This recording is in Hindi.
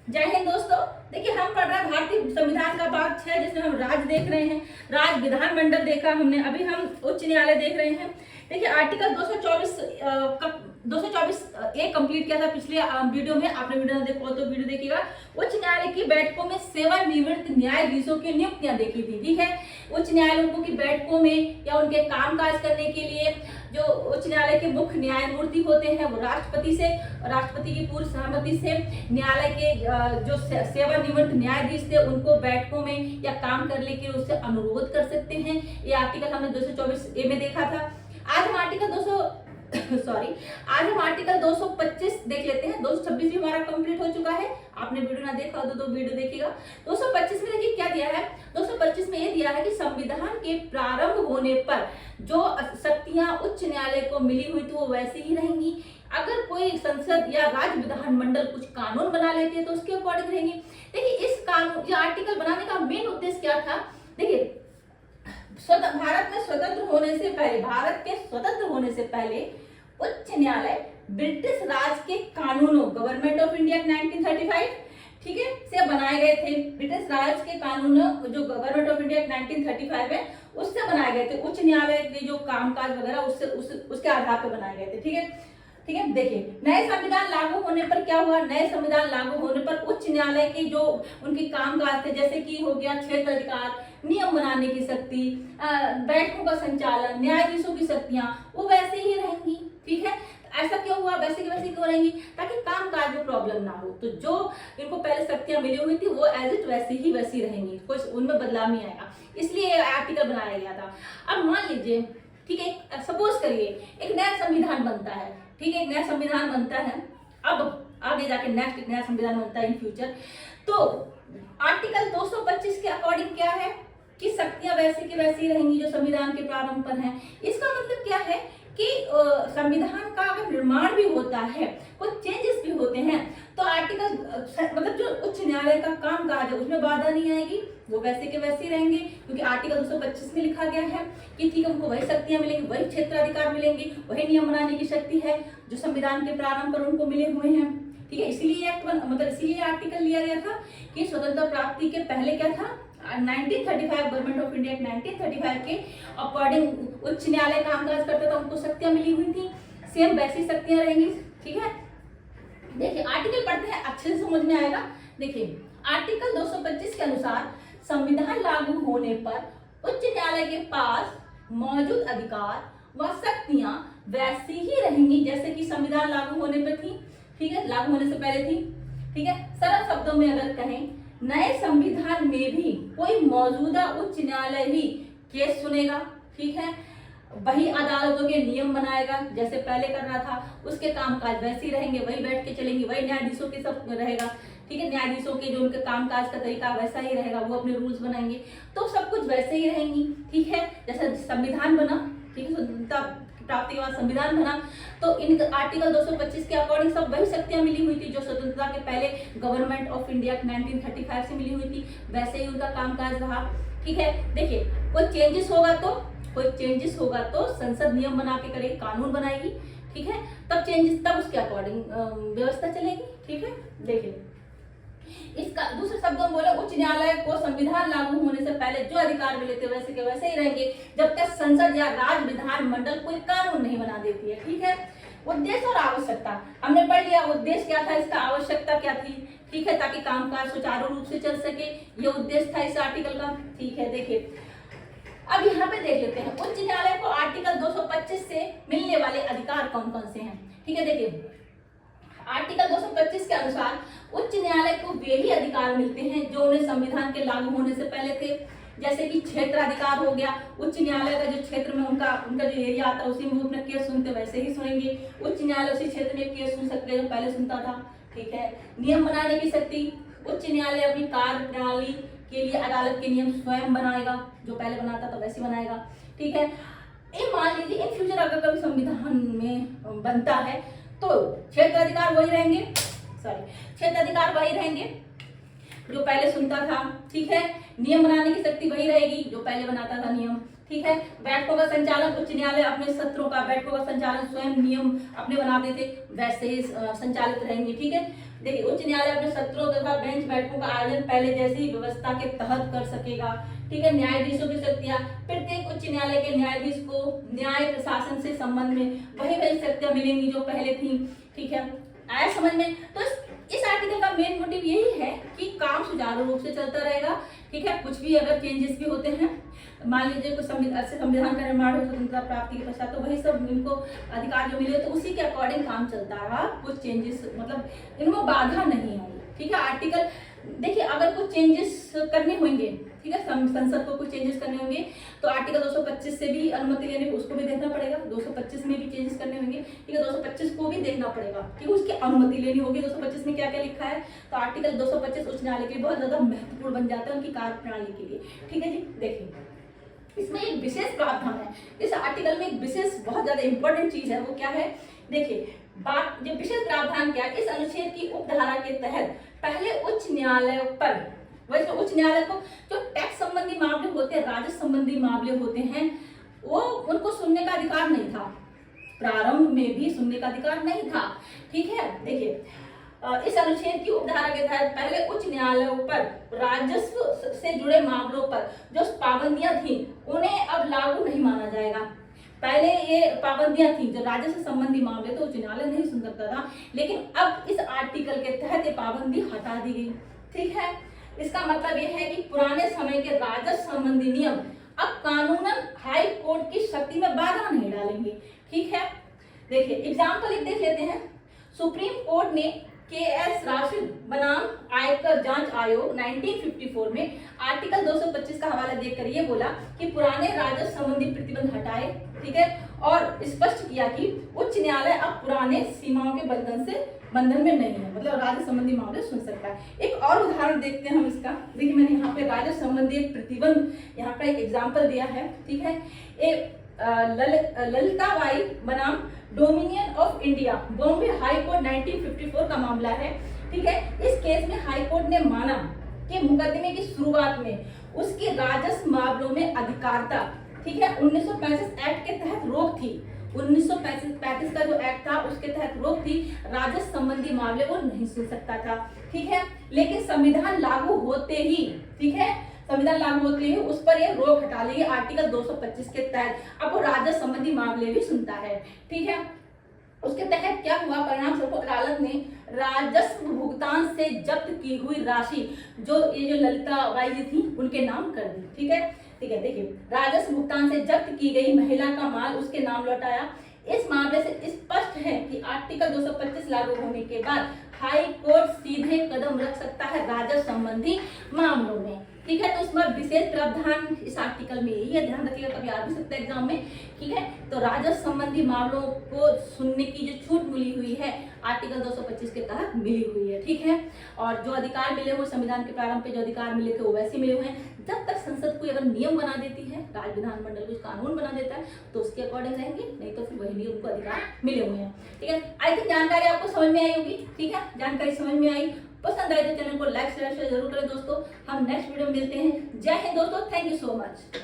जय हिंद दोस्तों। देखिए, हम पढ़ रहे हैं भारतीय संविधान का भाग 6, जिसमें हम राज्य देख रहे हैं, राज्य विधानमंडल देखा हमने, अभी हम उच्च न्यायालय देख रहे हैं। देखिए, आर्टिकल 224 ए कंप्लीट किया था पिछले वीडियो में। आपने वीडियो ना देखो तो वीडियो देखिएगा। उच्च न्यायालय की बैठकों में सेवानिवृत्त न्यायाधीशों की नियुक्तियां देखी थी। ठीक है, उच्च न्यायालयों की बैठकों में या उनके कामकाज करने के लिए जो उच्च न्यायालय के मुख्य न्यायमूर्ति होते हैं वो राष्ट्रपति की पूर्व सहमति से न्यायालय के जो सेवानिवृत्त न्यायाधीश थे उनको बैठकों में या काम करने के लिए उससे अनुरोध कर सकते हैं। ये आर्टिकल हमने 224 ए में देखा था। आज हम आर्टिकल 225 देख लेते हैं। 226 भी हमारा कंप्लीट हो चुका है। आपने वीडियो ना देखा तो वीडियो देखिएगा। 225 में देखिए क्या दिया है। 225 में ये दिया है कि संविधान के प्रारंभ होने पर जो शक्तियां उच्च न्यायालय को मिली हुई थी वो वैसी ही रहेंगी। अगर कोई संसद या राज्य विधानमंडल कुछ कानून बना लेती है तो उसके अकॉर्डिंग रहेंगी। देखिए, इस कानून या आर्टिकल बनाने का मेन उद्देश्य क्या था। देखिए, भारत के स्वतंत्र होने से पहले उच्च न्यायालय ब्रिटिश राज के कानूनों गवर्नमेंट ऑफ इंडिया 1935 ठीक है से बनाए गए थे। ब्रिटिश राज के कानून जो गवर्नमेंट ऑफ इंडिया 1935 है उससे बनाए गए थे। उच्च न्यायालय के जो कामकाज वगैरह उसके आधार पर बनाए गए थे। ठीक है। देखिए, नए संविधान लागू होने पर क्या हुआ। नए संविधान लागू होने पर उच्च न्यायालय के जो उनके कामकाज थे, जैसे कि हो गया क्षेत्र अधिकार, नियम बनाने की शक्ति, बैठकों का संचालन, न्यायाधीशों की शक्तियां वो वैसे ही रहेंगी। ठीक है, ऐसा क्यों हुआ, वैसे की वैसे क्यों रहेंगी, ताकि कामकाज में प्रॉब्लम ना हो। तो जो इनको पहले शक्तियां मिली हुई थी वो एज इट वैसी रहेंगी, कोई उनमें बदलाव नहीं आएगा। इसलिए आर्टिकल बनाया गया था। अब मान लीजिए, ठीक है, सपोज करिए एक नया संविधान बनता है। ठीक है, एक नया संविधान बनता है। अब आगे जाके नेक्स्ट एक नया संविधान बनता है इन फ्यूचर। तो आर्टिकल 225 के अकॉर्डिंग क्या है कि शक्तियां वैसी की वैसी रहेंगी जो संविधान के प्रारंभ पर हैं। इसका मतलब क्या है कि संविधान का अगर निर्माण भी होता है, कुछ चेंजेस भी होते हैं, तो आर्टिकल मतलब जो उच्च न्यायालय का कामकाज है उसमें बाधा नहीं आएगी, वो वैसे के वैसे ही रहेंगे। क्योंकि आर्टिकल 225 में लिखा गया है कि ठीक है, उनको वही शक्तियां मिलेंगी, वही क्षेत्राधिकार मिलेंगे, वही नियम बनाने की शक्ति है जो संविधान के प्रारंभ पर उनको मिले हुए हैं। ठीक है, इसीलिए इसीलिए आर्टिकल लिया गया था कि स्वतंत्रता प्राप्ति के पहले क्या था, 1935 गवर्नमेंट ऑफ इंडिया 1935 के अकॉर्डिंग उच्च न्यायालय कामकाज करता था, उनको शक्तियां मिली हुई थी, सेम वैसी शक्तियां रहेंगी। ठीक है, देखिए आर्टिकल पढ़ते हैं, अच्छे से समझ में आएगा। देखिए, आर्टिकल 225 के अनुसार संविधान लागू होने पर उच्च न्यायालय के पास मौजूद अधिकार व शक्तियां वैसी ही रहेंगी जैसे कि संविधान लागू होने पर थी। ठीक है, लागू होने से पहले थी। ठीक है, सरल शब्दों में अगर कहें, नए संविधान में भी कोई मौजूदा उच्च न्यायालय ही केस सुनेगा। ठीक है, वही अदालतों के नियम बनाएगा जैसे पहले कर रहा था, उसके कामकाज वैसे ही रहेंगे, वही बैठ के चलेंगे, वही न्यायाधीशों के सब रहेगा। ठीक है, न्यायाधीशों के जो उनके कामकाज का तरीका वैसा ही रहेगा, वो अपने रूल्स बनाएंगे, तो सब कुछ वैसे ही रहेंगी। ठीक है, जैसे संविधान बना, ठीक है, स्वतंत्रता प्राप्ति के बाद संविधान बना, तो इन आर्टिकल 225 के अकॉर्डिंग सब वही शक्तियां मिली हुई थी जो स्वतंत्रता के पहले गवर्नमेंट ऑफ इंडिया 1935 से मिली हुई थी, वैसे ही उनका कामकाज रहा। ठीक है, देखिए कोई चेंजेस होगा तो संसद नियम बना के करेगी, कानून बनाएगी। ठीक है, तब उसके अकॉर्डिंग व्यवस्था चलेगी। ठीक है, देखिए इसका दूसरे शब्दों में बोले, उच्च न्यायालय को संविधान लागू होने से पहले जो अधिकार मिले थे वैसे के वैसे ही रहेंगे जब तक संसद या राज्य विधानमंडल कोई कानून नहीं बना देती है। ठीक है, उद्देश्य और आवश्यकता हमने पढ़ लिया। उद्देश्य क्या था इसका, आवश्यकता क्या थी। ठीक है, ताकि कामकाज सुचारू रूप से चल सके, ये उद्देश्य था इस आर्टिकल का। ठीक है, देखिए अब यहाँ पे देख लेते हैं उच्च न्यायालय को आर्टिकल 225 से मिलने वाले अधिकार कौन कौन से हैं। ठीक है, देखिए आर्टिकल 225 के अनुसार उच्च न्यायालय को वे ही अधिकार मिलते हैं जो उन्हें संविधान के लागू होने से पहले थे। जैसे कि क्षेत्र अधिकार हो गया, उच्च न्यायालय का जो क्षेत्र में उनका जो एरिया आता है उसी में वो अपना केस सुनते वैसे ही सुनेंगे। उच्च न्यायालय उसी क्षेत्र में केस सुन सकते हैं जो पहले सुनता था। ठीक है, नियम बनाने की शक्ति, उच्च न्यायालय अपनी कार्य प्रणाली के लिए अदालत के नियम स्वयं बनाएगा, जो पहले बनाता था वैसे बनाएगा। ठीक है, मान लीजिए इन फ्यूचर अगर कभी संविधान में बनता है तो क्षेत्र अधिकार वही रहेंगे जो पहले सुनता था। ठीक है, नियम बनाने की शक्ति वही रहेगी जो पहले बनाता था नियम। ठीक है। बैठकों का संचालन उच्च न्यायालय अपने सत्रों का, बैठकों का संचालन स्वयं नियम अपने बना देते, वैसे ही संचालित रहेंगे, ठीक है। देखिए उच्च न्यायालय अपने सत्रों तथा बेंच बैठकों का आयोजन पहले जैसी व्यवस्था के तहत कर सकेगा, ठीक है। न्यायाधीशों की शक्तियां, प्रत्येक उच्च न्यायालय के न्यायाधीश को न्याय प्रशासन से संबंध में वही शक्तियां मिलेंगी जो पहले थी, ठीक है। आया समझ में? तो इस आर्टिकल का मेन मोटिव यही है कि काम सुचारू रूप से चलता रहेगा, ठीक है। कुछ भी अगर चेंजेस भी होते हैं, मान लीजिए कुछ संविधान का निर्माण हो स्वतंत्रता प्राप्ति के पश्चात, तो वही सब इनको अधिकार जो मिले तो उसी के अकॉर्डिंग काम चलता रहा, कुछ चेंजेस मतलब इनमें बाधा नहीं आई, ठीक है। आर्टिकल देखिए अगर कुछ चेंजेस करने होंगे, ठीक है, संसद को कुछ चेंजेस करने होंगे तो आर्टिकल 225 से भी अनुमति लेने उसको भी देखना पड़ेगा, 225 में भी चेंजेस करने होंगे, ठीक है, 225 को भी देखना पड़ेगा, ठीक है, उसकी अनुमति लेनी होगी। 225 में क्या क्या लिखा है, तो आर्टिकल 225 उच्च न्यायालय के लिए बहुत ज्यादा महत्वपूर्ण बन जाता है उनकी कार्य प्रणाली के लिए, ठीक है जी। देखिए इसमें एक विशेष प्रावधान है, इस आर्टिकल में एक विशेष बहुत ज्यादा इंपॉर्टेंट चीज है, वो क्या है, देखिए बात जो विशेष प्रावधान क्या है, इस अनुच्छेद की उपधारा के तहत पहले उच्च न्यायालय पर, वैसे उच्च न्यायालय को जो टैक्स संबंधी मामले होते हैं, राजस्व संबंधी मामले होते हैं, वो उनको सुनने का अधिकार नहीं था, प्रारंभ में भी सुनने का अधिकार नहीं था, ठीक है। देखिए इस अनुच्छेद की उपधारा के तहत पहले उच्च न्यायालयों पर राजस्व से जुड़े मामलों पर जो पाबंदियां थी उन्हें अब लागू नहीं माना जाएगा। पहले ये पाबंदियां थी, जो राजस्व संबंधी मामले तो उच्च न्यायालय नहीं सुन सकता था, लेकिन अब इस आर्टिकल के तहत ये पाबंदी हटा दी गई, ठीक है। इसका मतलब यह है कि पुराने समय के राजस्व संबंधी नियम अब कानूनन हाई कोर्ट की शक्ति में बाधा नहीं डालेंगे, ठीक है। देखिए एग्जाम्पल एक देख लेते हैं। सुप्रीम कोर्ट ने के.एस. राशिद बनाम आयकर जांच आयोग 1954 में आर्टिकल 225 का हवाला देकर ये बोला कि पुराने राजस्व संबंधी प्रतिबंध हटाए, ठीक है, और स्पष्ट किया कि उच्च न्यायालय अब पुराने सीमाओं के बंधन में नहीं है, मतलब राजस्व संबंधी मामले सुन सकता है। एक और उदाहरण देखते हैं हम इसका। देखिए मैंने यहाँ पे राजस्व संबंधी एक प्रतिबंध यहाँ का एक एग्जाम्पल दिया है, ठीक है। ललिताबाई बनाम dominion of India Bombay high court 1954 का मामला है, ठीक है। इस केस में हाई कोर्ट ने माना कि मुकदमे की शुरुआत में उसकी राजस्व मामलों में अधिकारिता, ठीक है, 1935 एक्ट के तहत रोक थी, 1935 का जो एक्ट था उसके तहत रोक थी, राजस्व संबंधी मामले वो नहीं सुन सकता था, ठीक है। लेकिन संविधान लागू होते ही, ठीक है, संविधान लागू होते ही उस पर यह रोक हटा ली आर्टिकल 225 के तहत, अब वो राजस्व संबंधी मामले भी सुनता है, ठीक है। उसके तहत क्या हुआ, परिणाम स्वरूप अदालत ने राजस्व भुगतान से जब्त की हुई राशि जो ये जो ललिताबाई जी थी उनके नाम कर दी, ठीक है, ठीक है। देखिए राजस्व भुगतान से जब्त की गई महिला का माल उसके नाम लौटाया। इस मामले से स्पष्ट है कि आर्टिकल 225 लागू होने के बाद हाई कोर्ट सीधे कदम रख सकता है राजस्व संबंधी मामलों में, ठीक है। तो इसमें विशेष प्रावधान इस आर्टिकल में यही है, ध्यान रखिएगा, कभी आ भी सकता है एग्जाम में, ठीक है। तो राजस्व संबंधी मामलों को सुनने की जो छूट मिली हुई है आर्टिकल 225 के तहत मिली हुई है, ठीक है। और जो अधिकार मिले हुए संविधान के प्रारंभ पे जो अधिकार मिले थे वो वैसे मिले हुए हैं। जब तक संसद कोई अगर नियम बना देती है, राज्य विधानमंडल कुछ कानून बना देता है तो उसके अकॉर्डिंग रहेंगे, नहीं तो फिर वही नियम को अधिकार मिले हुए हैं, ठीक है। आई थिंक जानकारी आपको समझ में आई होगी, ठीक है। जानकारी समझ में आई, पसंद आए तो चैनल को लाइक शेयर जरूर करें दोस्तों। हम नेक्स्ट वीडियो में मिलते हैं। जय हिंद दोस्तों, थैंक यू सो मच।